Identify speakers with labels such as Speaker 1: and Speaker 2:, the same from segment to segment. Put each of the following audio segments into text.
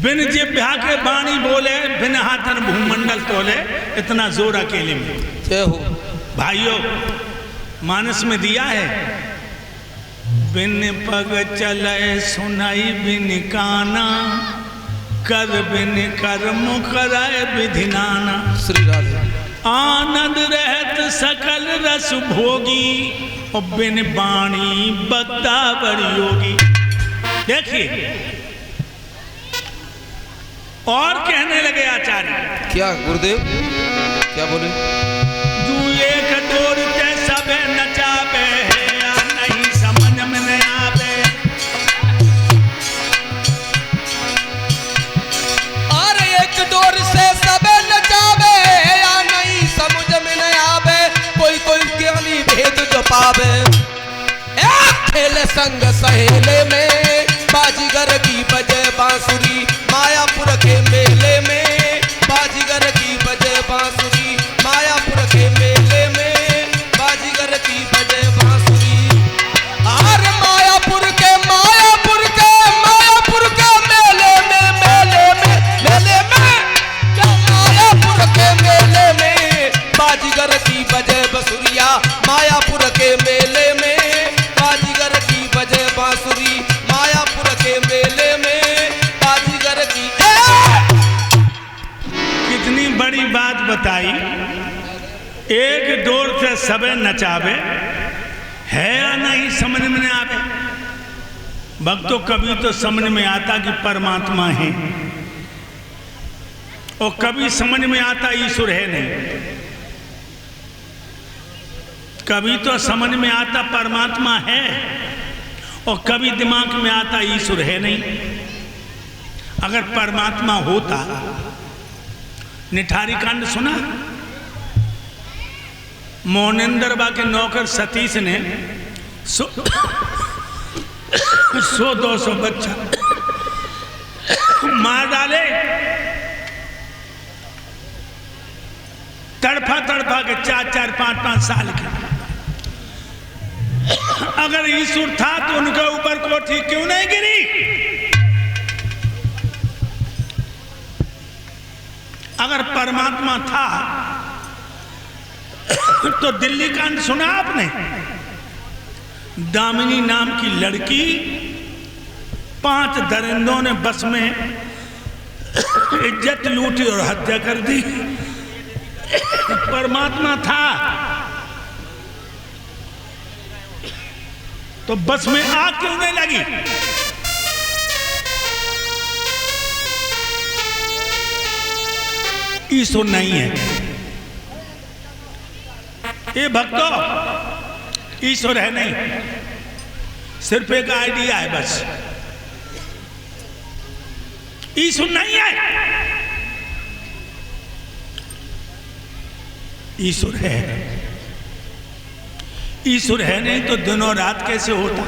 Speaker 1: बिन जिह्वा के वाणी बोले, बिन हाथन भूमंडल तोले, इतना जोर अकेले में।
Speaker 2: जय हो
Speaker 1: भाइयों, मानस में दिया है, बिन पग चले सुनाई बिन काना, कर बिन कर्म कराए विधि नाना।
Speaker 2: श्री राधे।
Speaker 1: आनंद रहत सकल रस भोगी, और बिन बाणी बद्दा बड़ी योगी। देखिए, और कहने लगे आचार्य।
Speaker 2: क्या गुरुदेव क्या बोले?
Speaker 1: जू एक डोर ते सबे नचावे, या नहीं समझ में न आवे।
Speaker 2: और एक डोर से सबे नचावे, या नहीं समझ में न आवे। कोई कोई ज्ञानी भेद जो पावे। खेले संग सहेले में, बाजीगर की बजे बांसुरी। मायापुर के मेले में, बाजीगर की बजे बांसुरी। मायापुर के मेले में, बाजीगर की बजे बांसुरी। और मायापुर के मेले में, मायापुर के मेले में, बाजीगर की बजे बसुरिया। मायापुर के मेले में, बाजीगर की बजे बांसुरी। मायापुर के मेले में, बाजीगर की।
Speaker 1: कितनी बड़ी बात बताई। एक डोर से सबे नचावे, है या नहीं समझ में नहीं आवे। भक्तों, कभी तो समझ में आता कि परमात्मा है, और कभी समझ में आता ईश्वर है नहीं। कभी तो समझ में आता परमात्मा है, और कभी दिमाग में आता ईश्वर है नहीं। अगर परमात्मा होता, निठारी कांड सुना? मोहनेंद्र बा के नौकर सतीश ने 100-200 बच्चा मार डाले। तड़फा तड़फा के 4-4, 5-5 साल के। अगर ईश्वर था तो उनके ऊपर कोठी क्यों नहीं गिरी? अगर परमात्मा था तो दिल्ली कांड सुना आपने? दामिनी नाम की लड़की 5 दरिंदों ने बस में इज्जत लूटी और हत्या कर दी। परमात्मा था तो बस में आग क्यों नहीं लगी? ईश्वर नहीं है। ये भक्तों, ईश्वर है नहीं, सिर्फ एक आइडिया है बस। ईश्वर नहीं है, ईश्वर है। ईश्वर है नहीं तो दिन और रात कैसे होता?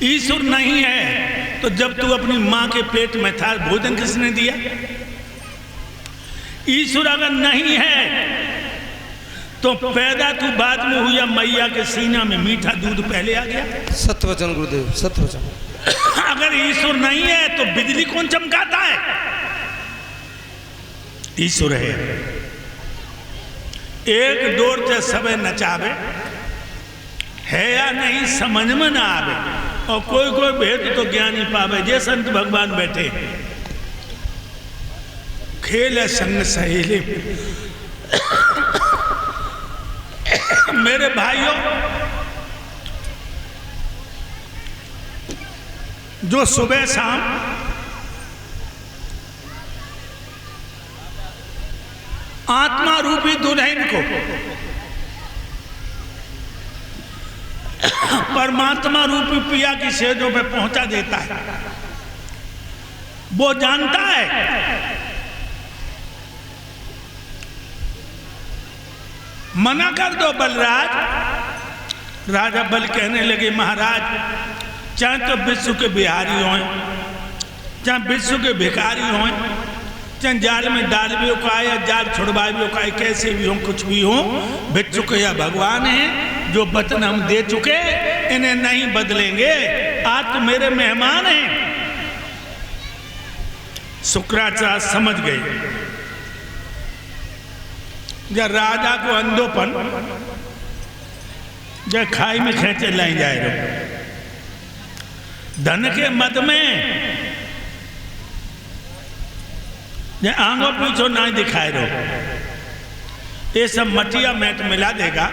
Speaker 1: ईश्वर नहीं है तो जब तू अपनी मां के पेट में था, भोजन किसने दिया? ईश्वर अगर नहीं है तो पैदा तू बाद में हुआ, मैया के सीना में मीठा दूध पहले आ गया।
Speaker 2: सत्य वचन गुरुदेव, सत्य वचन।
Speaker 1: अगर ईश्वर नहीं है तो बिजली कौन चमकाता है? ईश्वर है। एक डोर से सबे नचावे, है या नहीं समझ में ना आवे, और कोई कोई भेद तो ज्ञानी पावे। जे संत भगवान बैठे, खेल है संग सहेले। मेरे भाइयों, जो सुबह शाम आत्मा रूपी दुल्हन को परमात्मा रूपी पिया की सेजों पे पहुंचा देता है, वो जानता है। मना कर दो बलराज। राजा बल कहने लगे, महाराज चाहे तो विश्व के बिहारी हों, चाहे विश्व के भिखारी हों, चाहे जाल में डाल भी उकाए या जाल छुड़वा भी उकाए, कैसे भी हों, कुछ भी हों, विश्व के या भगवान है जो वचन हम दे चुके इन्हें नहीं बदलेंगे, आज तो मेरे मेहमान हैं। शुक्राचार्य समझ गए, जब राजा को अंधोपन जब खाई में खेचे लाई जाए रहो, धन के मद में जब आंगो पीछो ना दिखाए रहो, ये सब मटिया मैट मिला देगा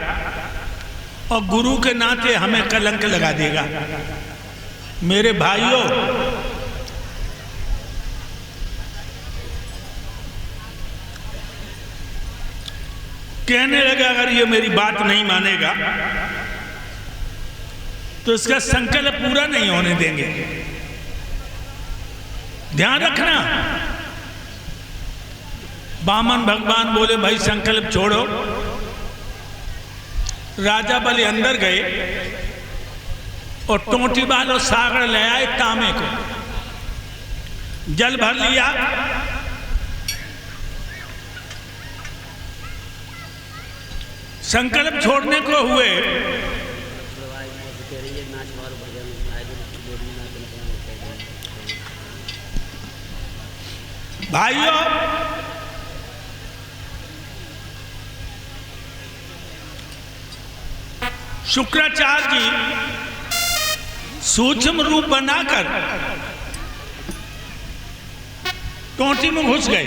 Speaker 1: और गुरु के नाते हमें कलंक लगा देगा। मेरे भाइयों, कहने लगा अगर ये मेरी बात नहीं मानेगा तो इसका संकल्प पूरा नहीं होने देंगे। ध्यान रखना। बामन भगवान बोले भाई संकल्प छोड़ो। राजा बलि अंदर गए और टोटी वालों सागर ले आए तांबे को, जल भर लिया, संकल्प छोड़ने को हुए। भाइयों, शुक्राचार्य जी सूक्ष्म रूप बनाकर टोंटी में घुस गए।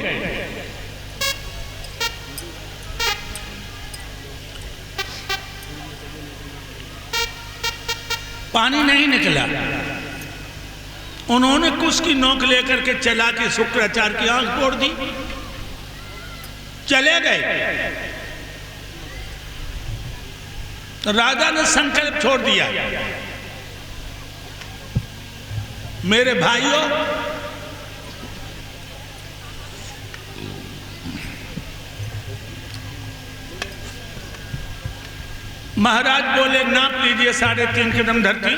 Speaker 1: पानी नहीं निकला। उन्होंने कुछ की नोक लेकर के चला के शुक्राचार्य की आंख फोड़ दी, चले गए। तो राजा ने संकल्प छोड़ दिया। मेरे भाइयों, महाराज बोले नाप लीजिए 3.5 कदम धरती।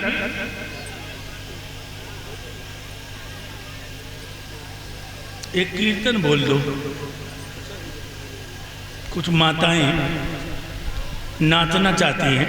Speaker 1: एक कीर्तन बोल दो। कुछ माताएं नाचना चाहती हैं।